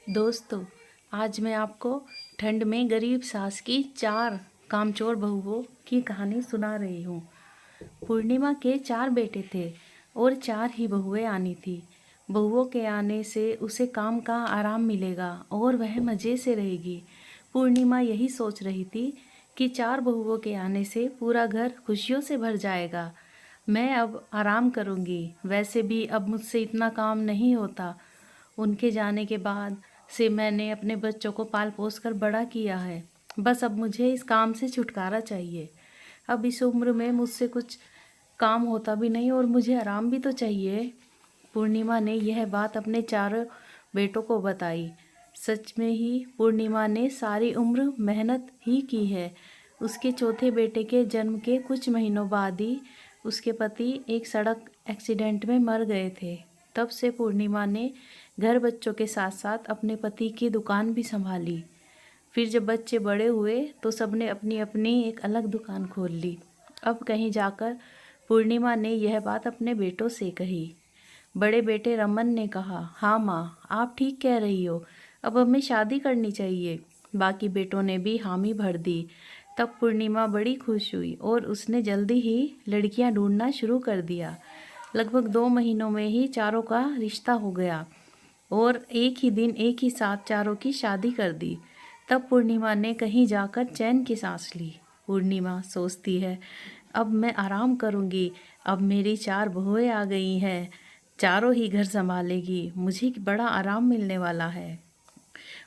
दोस्तों, आज मैं आपको ठंड में गरीब सास की 4 कामचोर बहुओं की कहानी सुना रही हूँ। पूर्णिमा के 4 बेटे थे और 4 ही बहुएं आनी थी। बहुओं के आने से उसे काम का आराम मिलेगा और वह मज़े से रहेगी। पूर्णिमा यही सोच रही थी कि 4 बहुओं के आने से पूरा घर खुशियों से भर जाएगा। मैं अब आराम करूँगी, वैसे भी अब मुझसे इतना काम नहीं होता। उनके जाने के बाद से मैंने अपने बच्चों को पाल पोस कर बड़ा किया है। बस अब मुझे इस काम से छुटकारा चाहिए। अब इस उम्र में मुझसे कुछ काम होता भी नहीं और मुझे आराम भी तो चाहिए। पूर्णिमा ने यह बात अपने चारों बेटों को बताई। सच में ही पूर्णिमा ने सारी उम्र मेहनत ही की है। उसके चौथे बेटे के जन्म के कुछ महीनों बाद ही उसके पति एक सड़क एक्सीडेंट में मर गए थे। तब से पूर्णिमा ने घर बच्चों के साथ साथ अपने पति की दुकान भी संभाली। फिर जब बच्चे बड़े हुए तो सबने अपनी अपनी एक अलग दुकान खोल ली। अब कहीं जाकर पूर्णिमा ने यह बात अपने बेटों से कही। बड़े बेटे रमन ने कहा, हाँ माँ, आप ठीक कह रही हो, अब हमें शादी करनी चाहिए। बाकी बेटों ने भी हामी भर दी। तब पूर्णिमा बड़ी खुश हुई और उसने जल्दी ही लड़कियां ढूंढना शुरू कर दिया। लगभग 2 महीनों में ही चारों का रिश्ता हो गया और एक ही दिन एक ही साथ चारों की शादी कर दी। तब पूर्णिमा ने कहीं जाकर चैन की सांस ली। पूर्णिमा सोचती है, अब मैं आराम करूंगी। अब मेरी 4 बहुएं आ गई हैं, चारों ही घर संभालेगी, मुझे बड़ा आराम मिलने वाला है।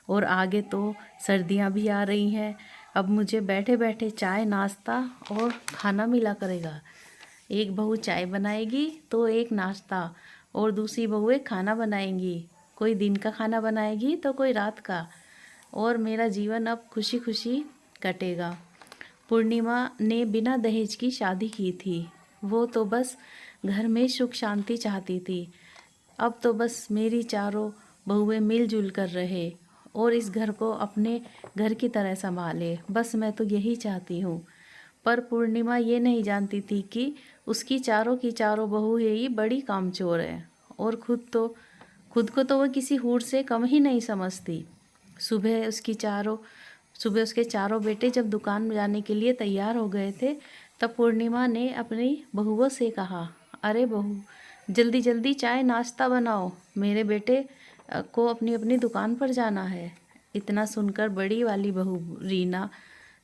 और आगे तो सर्दियां भी आ रही हैं। अब मुझे बैठे बैठे चाय नाश्ता और खाना मिला करेगा। एक बहू चाय बनाएगी तो एक नाश्ता और दूसरी बहुएं खाना बनाएंगी। कोई दिन का खाना बनाएगी तो कोई रात का। और मेरा जीवन अब खुशी खुशी कटेगा। पूर्णिमा ने बिना दहेज की शादी की थी। वो तो बस घर में सुख शांति चाहती थी। अब तो बस मेरी चारों बहुएं मिलजुल कर रहे और इस घर को अपने घर की तरह संभाले। बस मैं तो यही चाहती हूँ। पर पूर्णिमा ये नहीं जानती थी कि उसकी चारों की चारों बहुएं ही बड़ी कामचोर है और खुद को तो वह किसी हूर से कम ही नहीं समझती। सुबह उसके चारों बेटे जब दुकान में जाने के लिए तैयार हो गए थे, तब पूर्णिमा ने अपनी बहुओं से कहा, अरे बहू, जल्दी जल्दी चाय नाश्ता बनाओ, मेरे बेटे को अपनी अपनी दुकान पर जाना है। इतना सुनकर बड़ी वाली बहू रीना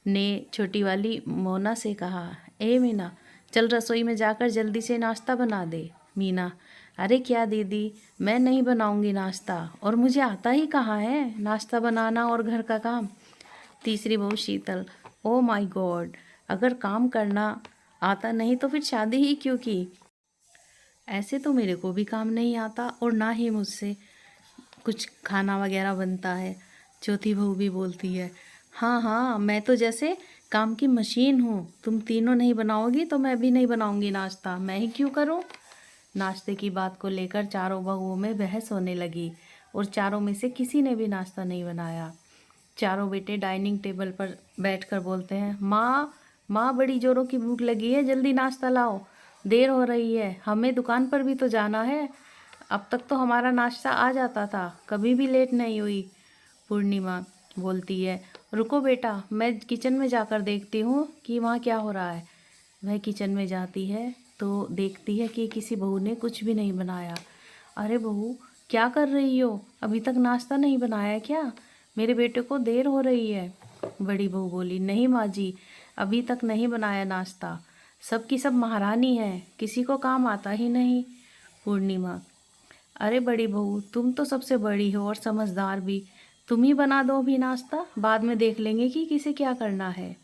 ने छोटी वाली मोना से कहा, ए मीना, चल रसोई में जाकर जल्दी से नाश्ता बना दे। मीना, अरे क्या दीदी, मैं नहीं बनाऊंगी नाश्ता, और मुझे आता ही कहाँ है नाश्ता बनाना और घर का काम। तीसरी बहू शीतल, ओ माय गॉड, अगर काम करना आता नहीं तो फिर शादी ही क्यों की। ऐसे तो मेरे को भी काम नहीं आता और ना ही मुझसे कुछ खाना वगैरह बनता है। चौथी बहू भी बोलती है, हाँ हाँ, मैं तो जैसे काम की मशीन हूँ, तुम तीनों नहीं बनाओगी तो मैं भी नहीं बनाऊंगी नाश्ता, मैं ही क्यों करूँ। नाश्ते की बात को लेकर चारों बहुओं में बहस होने लगी और चारों में से किसी ने भी नाश्ता नहीं बनाया। चारों बेटे डाइनिंग टेबल पर बैठकर बोलते हैं, माँ माँ, बड़ी जोरों की भूख लगी है, जल्दी नाश्ता लाओ, देर हो रही है, हमें दुकान पर भी तो जाना है। अब तक तो हमारा नाश्ता आ जाता था, कभी भी लेट नहीं हुई। पूर्णिमा बोलती है, रुको बेटा, मैं किचन में जाकर देखती हूँ कि वहाँ क्या हो रहा है। वह किचन में जाती है तो देखती है कि किसी बहू ने कुछ भी नहीं बनाया। अरे बहू, क्या कर रही हो, अभी तक नाश्ता नहीं बनाया क्या, मेरे बेटे को देर हो रही है। बड़ी बहू बोली, नहीं माँ जी, अभी तक नहीं बनाया नाश्ता, सब की सब महारानी है, किसी को काम आता ही नहीं। पूर्णिमा, अरे बड़ी बहू, तुम तो सबसे बड़ी हो और समझदार भी, तुम ही बना दो अभी नाश्ता, बाद में देख लेंगे कि किसे क्या करना है।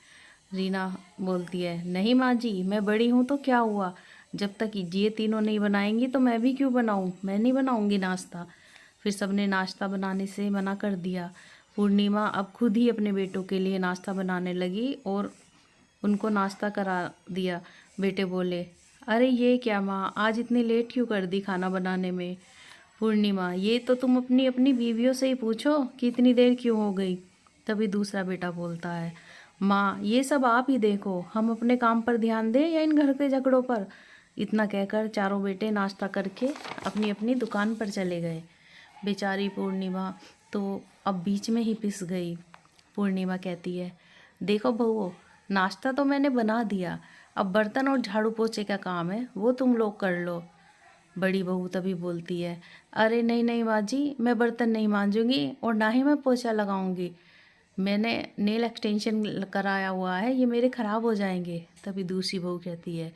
रीना बोलती है, नहीं माँ जी, मैं बड़ी हूँ तो क्या हुआ, जब तक ये तीनों नहीं बनाएंगी तो मैं भी क्यों बनाऊँ, मैं नहीं बनाऊँगी नाश्ता। फिर सबने नाश्ता बनाने से मना कर दिया। पूर्णिमा अब खुद ही अपने बेटों के लिए नाश्ता बनाने लगी और उनको नाश्ता करा दिया। बेटे बोले, अरे ये क्या माँ, आज इतनी लेट क्यों कर दी खाना बनाने में। पूर्णिमा, ये तो तुम अपनी अपनी बीवियों से ही पूछो कि इतनी देर क्यों हो गई। तभी दूसरा बेटा बोलता है, माँ, ये सब आप ही देखो, हम अपने काम पर ध्यान दें या इन घर के झगड़ों पर। इतना कहकर चारों बेटे नाश्ता करके अपनी अपनी दुकान पर चले गए। बेचारी पूर्णिमा तो अब बीच में ही पिस गई। पूर्णिमा कहती है, देखो बहू, नाश्ता तो मैंने बना दिया, अब बर्तन और झाड़ू पोछे का काम है, वो तुम लोग कर लो। बड़ी बहू तभी बोलती है, अरे नहीं नहीं माँ जी, मैं बर्तन नहीं मांजूंगी और ना ही मैं पोछा लगाऊंगी। मैंने नेल एक्सटेंशन कराया हुआ है, ये मेरे ख़राब हो जाएंगे। तभी दूसरी बहू कहती है,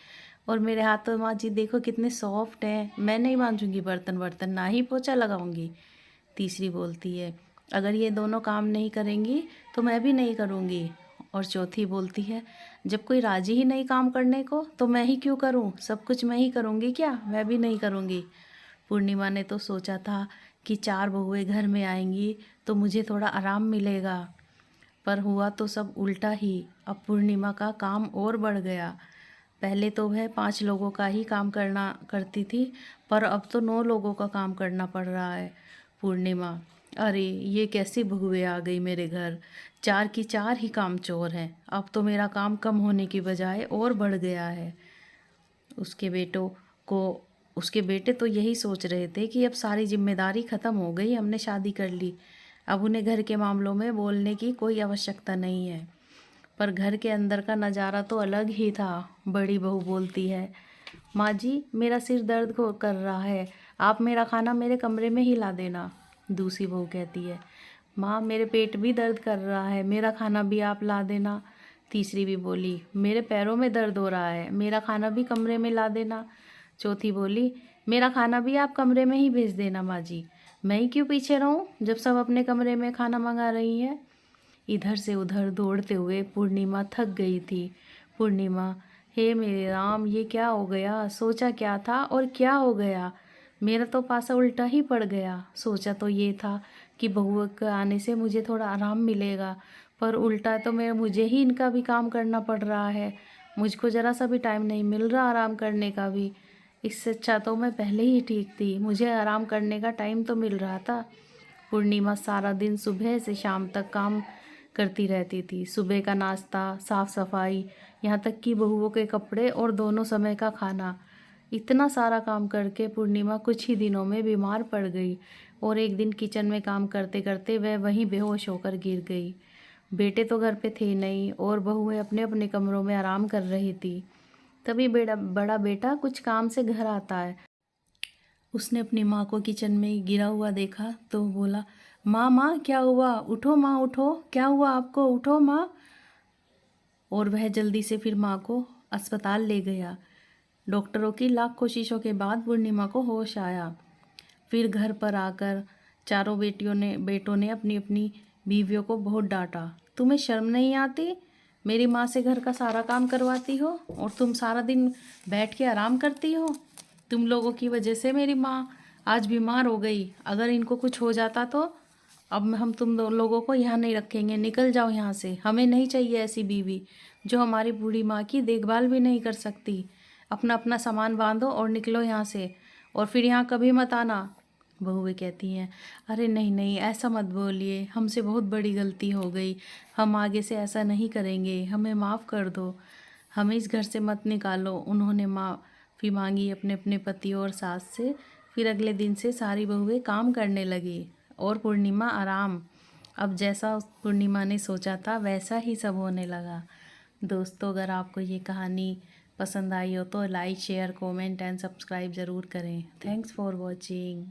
और मेरे हाथ तो माँ जी देखो कितने सॉफ्ट हैं, मैं नहीं मांजूंगी बर्तन ना ही पोछा लगाऊंगी। तीसरी बोलती है, अगर ये दोनों काम नहीं करेंगी तो मैं भी नहीं करूँगी। और चौथी बोलती है, जब कोई राजी ही नहीं काम करने को तो मैं ही क्यों करूँ, सब कुछ मैं ही करूँगी क्या, मैं भी नहीं करूँगी। पूर्णिमा ने तो सोचा था कि 4 बहुएं घर में आएंगी तो मुझे थोड़ा आराम मिलेगा, पर हुआ तो सब उल्टा ही। अब पूर्णिमा का काम और बढ़ गया। पहले तो वह 5 लोगों का ही काम करती थी, पर अब तो 9 लोगों का काम करना पड़ रहा है। पूर्णिमा, अरे ये कैसी बहुएं आ गई मेरे घर, 4 की 4 ही काम चोर हैं, अब तो मेरा काम कम होने की बजाय और बढ़ गया है। उसके बेटों को उसके बेटे तो यही सोच रहे थे कि अब सारी जिम्मेदारी ख़त्म हो गई, हमने शादी कर ली, अब उन्हें घर के मामलों में बोलने की कोई आवश्यकता नहीं है। पर घर के अंदर का नज़ारा तो अलग ही था। बड़ी बहू बोलती है, माँ जी मेरा सिर दर्द कर रहा है, आप मेरा खाना मेरे कमरे में ही ला देना। दूसरी बहू कहती है, माँ मेरे पेट भी दर्द कर रहा है, मेरा खाना भी आप ला देना। तीसरी भी बोली, मेरे पैरों में दर्द हो रहा है, मेरा खाना भी कमरे में ला देना। चौथी बोली, मेरा खाना भी आप कमरे में ही भेज देना माँ जी, मैं ही क्यों पीछे रहूं जब सब अपने कमरे में खाना मंगा रही हैं। इधर से उधर दौड़ते हुए पूर्णिमा थक गई थी। पूर्णिमा, हे मेरे राम, ये क्या हो गया, सोचा क्या था और क्या हो गया, मेरा तो पासा उल्टा ही पड़ गया। सोचा तो ये था कि बहू के आने से मुझे थोड़ा आराम मिलेगा, पर उल्टा तो मुझे ही इनका भी काम करना पड़ रहा है, मुझको ज़रा सा भी टाइम नहीं मिल रहा आराम करने का भी। इससे अच्छा तो मैं पहले ही ठीक थी, मुझे आराम करने का टाइम तो मिल रहा था। पूर्णिमा सारा दिन सुबह से शाम तक काम करती रहती थी, सुबह का नाश्ता, साफ़ सफाई, यहाँ तक कि बहुओं के कपड़े और दोनों समय का खाना। इतना सारा काम करके पूर्णिमा कुछ ही दिनों में बीमार पड़ गई और एक दिन किचन में काम करते करते वह वहीं बेहोश होकर गिर गई। बेटे तो घर पे थे नहीं और बहुएं अपने अपने कमरों में आराम कर रही थी। तभी बड़ा बेटा कुछ काम से घर आता है। उसने अपनी माँ को किचन में गिरा हुआ देखा तो बोला, माँ माँ क्या हुआ, उठो माँ उठो, क्या हुआ आपको, उठो माँ। और वह जल्दी से फिर माँ को अस्पताल ले गया। डॉक्टरों की लाख कोशिशों के बाद पूर्णिमा को होश आया। फिर घर पर आकर चारों बेटों ने अपनी अपनी बीवियों को बहुत डांटा, तुम्हें शर्म नहीं आती, मेरी माँ से घर का सारा काम करवाती हो और तुम सारा दिन बैठ के आराम करती हो। तुम लोगों की वजह से मेरी माँ आज बीमार हो गई, अगर इनको कुछ हो जाता तो अब हम तुम लोगों को यहाँ नहीं रखेंगे, निकल जाओ यहाँ से, हमें नहीं चाहिए ऐसी बीवी जो हमारी बूढ़ी माँ की देखभाल भी नहीं कर सकती। अपना अपना सामान बांधो और निकलो यहाँ से, और फिर यहाँ कभी मत आना। बहुएं कहती हैं, अरे नहीं नहीं ऐसा मत बोलिए, हमसे बहुत बड़ी गलती हो गई, हम आगे से ऐसा नहीं करेंगे, हमें माफ़ कर दो, हमें इस घर से मत निकालो। उन्होंने माफ़ी मांगी अपने अपने पति और सास से। फिर अगले दिन से सारी बहुएं काम करने लगी और पूर्णिमा आराम। अब जैसा पूर्णिमा ने सोचा था वैसा ही सब होने लगा। दोस्तों, अगर आपको ये कहानी पसंद आई हो तो like share comment and subscribe ज़रूर करें। Thanks for watching.